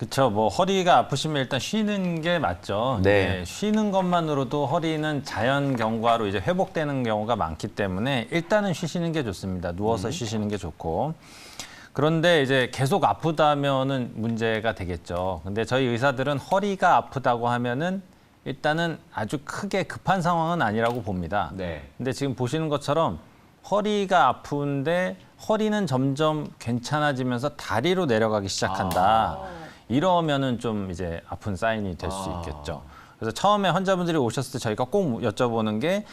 그렇죠. 뭐 허리가 아프시면 일단 쉬는 게 맞죠. 네. 네, 쉬는 것만으로도 허리는 자연 경과로 이제 회복되는 경우가 많기 때문에 일단은 쉬시는 게 좋습니다. 누워서 쉬시는 게 좋고. 그런데 이제 계속 아프다면은 문제가 되겠죠. 근데 저희 의사들은 허리가 아프다고 하면은 일단은 아주 크게 급한 상황은 아니라고 봅니다. 네. 근데 지금 보시는 것처럼 허리가 아픈데 허리는 점점 괜찮아지면서 다리로 내려가기 시작한다. 이러면은 좀 이제 아픈 사인이 될 수 있겠죠. 그래서 처음에 환자분들이 오셨을 때 저희가 꼭 여쭤보는 게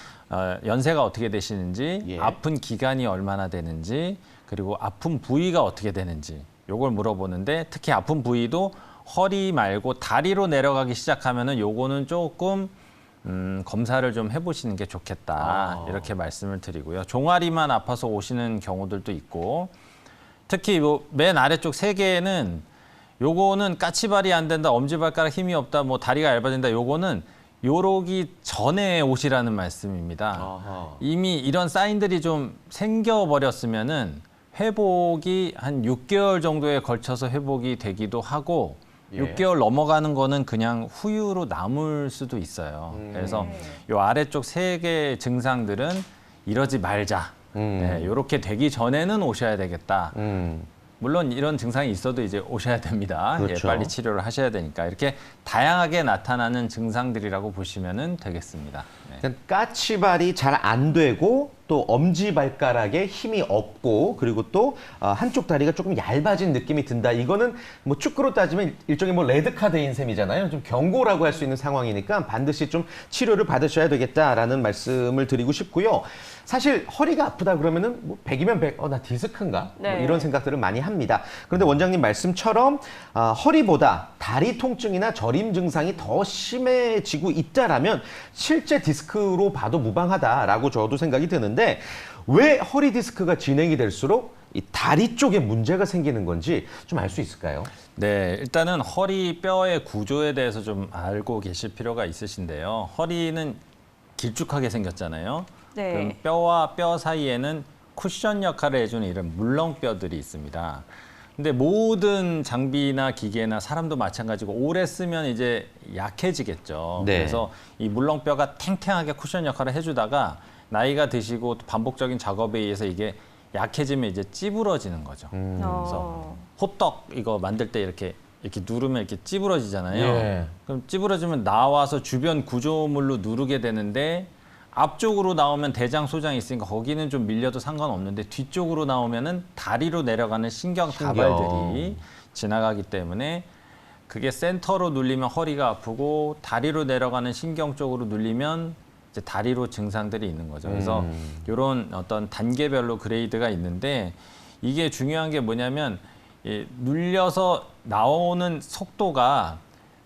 연세가 어떻게 되시는지, 예. 아픈 기간이 얼마나 되는지, 그리고 아픈 부위가 어떻게 되는지 요걸 물어보는데 특히 아픈 부위도 허리 말고 다리로 내려가기 시작하면은 요거는 조금 검사를 좀 해보시는 게 좋겠다 이렇게 말씀을 드리고요. 종아리만 아파서 오시는 경우들도 있고 특히 맨 아래쪽 세 개는 요거는 까치발이 안 된다, 엄지발가락 힘이 없다, 뭐 다리가 얇아진다. 요거는 요러기 전에 오시라는 말씀입니다. 아하. 이미 이런 사인들이 좀 생겨버렸으면은 회복이 한 6개월 정도에 걸쳐서 회복이 되기도 하고 예. 6개월 넘어가는 거는 그냥 후유로 남을 수도 있어요. 그래서 요 아래쪽 세 개의 증상들은 이러지 말자. 네, 이렇게 되기 전에는 오셔야 되겠다. 물론 이런 증상이 있어도 이제 오셔야 됩니다. 그렇죠. 예, 빨리 치료를 하셔야 되니까 이렇게 다양하게 나타나는 증상들이라고 보시면 되겠습니다. 네. 그러니까 까치발이 잘 안 되고 또 엄지발가락에 힘이 없고 그리고 또 한쪽 다리가 조금 얇아진 느낌이 든다. 이거는 뭐 축구로 따지면 일종의 뭐 레드카드인 셈이잖아요. 좀 경고라고 할 수 있는 상황이니까 반드시 좀 치료를 받으셔야 되겠다라는 말씀을 드리고 싶고요. 사실 허리가 아프다 그러면은 뭐 100이면 100, 나 디스크인가? 네. 뭐 이런 생각들을 많이 합니다. 그런데 원장님 말씀처럼 허리보다 다리 통증이나 저림 증상이 더 심해지고 있다라면 실제 디스크로 봐도 무방하다라고 저도 생각이 드는데 왜 허리 디스크가 진행이 될수록 이 다리 쪽에 문제가 생기는 건지 좀 알 수 있을까요? 네, 일단은 허리 뼈의 구조에 대해서 좀 알고 계실 필요가 있으신데요. 허리는 길쭉하게 생겼잖아요. 네. 그럼 뼈와 뼈 사이에는 쿠션 역할을 해주는 이런 물렁뼈들이 있습니다. 근데 모든 장비나 기계나 사람도 마찬가지고 오래 쓰면 이제 약해지겠죠. 네. 그래서 이 물렁뼈가 탱탱하게 쿠션 역할을 해주다가 나이가 드시고 반복적인 작업에 의해서 이게 약해지면 이제 찌부러지는 거죠. 그래서 호떡 이거 만들 때 이렇게 누르면 이렇게 찌부러지잖아요. 예. 그럼 찌부러지면 나와서 주변 구조물로 누르게 되는데 앞쪽으로 나오면 대장, 소장이 있으니까 거기는 좀 밀려도 상관없는데 뒤쪽으로 나오면은 다리로 내려가는 신경 다발들이 지나가기 때문에 그게 센터로 눌리면 허리가 아프고 다리로 내려가는 신경 쪽으로 눌리면 이제 다리로 증상들이 있는 거죠. 그래서 이런 어떤 단계별로 그레이드가 있는데 이게 중요한 게 뭐냐면 눌려서 나오는 속도가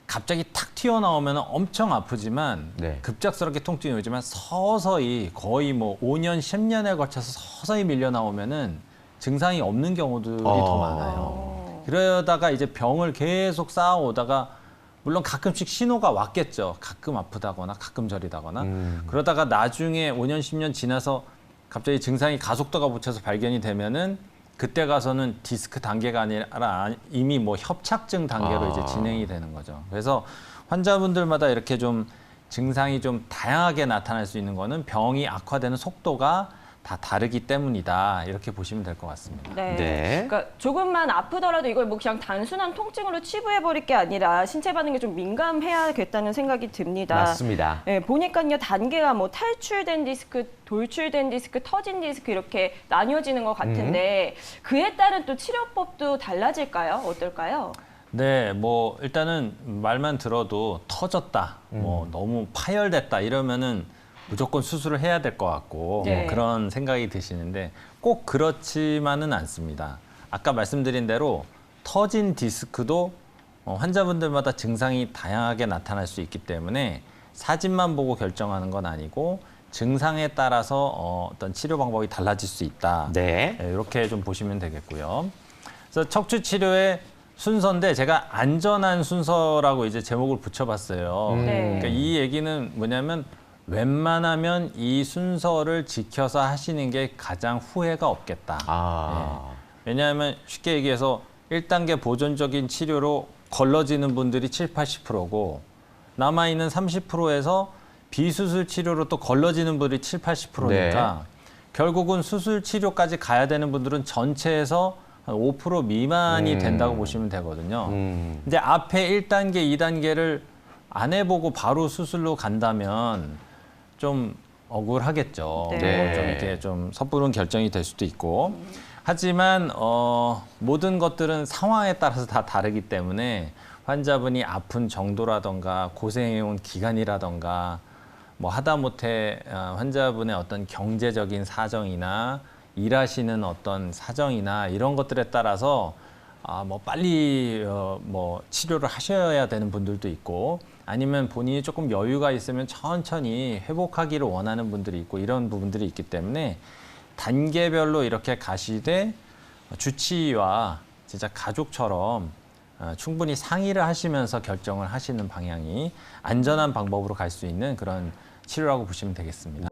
갑자기 탁 튀어나오면 엄청 아프지만 네. 급작스럽게 통증이 오지만 서서히 거의 뭐 5년, 10년에 걸쳐서 서서히 밀려 나오면은 증상이 없는 경우들이 더 많아요. 그러다가 이제 병을 계속 쌓아오다가 물론 가끔씩 신호가 왔겠죠. 가끔 아프다거나 가끔 저리다거나. 그러다가 나중에 5년, 10년 지나서 갑자기 증상이 가속도가 붙여서 발견이 되면은 그때 가서는 디스크 단계가 아니라 이미 뭐 협착증 단계로 이제 진행이 되는 거죠. 그래서 환자분들마다 이렇게 좀 증상이 좀 다양하게 나타날 수 있는 거는 병이 악화되는 속도가 다 다르기 때문이다. 이렇게 보시면 될 것 같습니다. 네. 네. 그러니까 조금만 아프더라도 이걸 뭐 그냥 단순한 통증으로 치부해버릴 게 아니라 신체 반응에 좀 민감해야겠다는 생각이 듭니다. 맞습니다. 네, 보니까요 단계가 뭐 탈출된 디스크, 돌출된 디스크, 터진 디스크 이렇게 나뉘어지는 것 같은데 그에 따른 또 치료법도 달라질까요? 어떨까요? 네, 뭐 일단은 말만 들어도 터졌다, 뭐 너무 파열됐다 이러면은 무조건 수술을 해야 될 것 같고 네. 뭐 그런 생각이 드시는데 꼭 그렇지만은 않습니다. 아까 말씀드린 대로 터진 디스크도 환자분들마다 증상이 다양하게 나타날 수 있기 때문에 사진만 보고 결정하는 건 아니고 증상에 따라서 어떤 치료 방법이 달라질 수 있다. 네. 이렇게 좀 보시면 되겠고요. 그래서 척추 치료의 순서인데 제가 안전한 순서라고 이제 제목을 붙여봤어요. 네. 그러니까 이 얘기는 뭐냐면 웬만하면 이 순서를 지켜서 하시는 게 가장 후회가 없겠다. 아. 왜냐하면 쉽게 얘기해서 1단계 보존적인 치료로 걸러지는 분들이 7, 80%고 남아있는 30%에서 비수술 치료로 또 걸러지는 분들이 7, 80%니까 결국은 수술 치료까지 가야 되는 분들은 전체에서 한 5% 미만이 된다고 보시면 되거든요. 근데 앞에 1단계, 2단계를 안 해보고 바로 수술로 간다면 좀 억울하겠죠. 네. 좀 이렇게 좀 섣부른 결정이 될 수도 있고. 하지만 모든 것들은 상황에 따라서 다 다르기 때문에 환자분이 아픈 정도라던가 고생해온 기간이라던가 뭐 하다못해 환자분의 어떤 경제적인 사정이나 일하시는 어떤 사정이나 이런 것들에 따라서 뭐 빨리 뭐 치료를 하셔야 되는 분들도 있고 아니면 본인이 조금 여유가 있으면 천천히 회복하기를 원하는 분들이 있고 이런 부분들이 있기 때문에 단계별로 이렇게 가시되 주치의와 진짜 가족처럼 충분히 상의를 하시면서 결정을 하시는 방향이 안전한 방법으로 갈 수 있는 그런 치료라고 보시면 되겠습니다.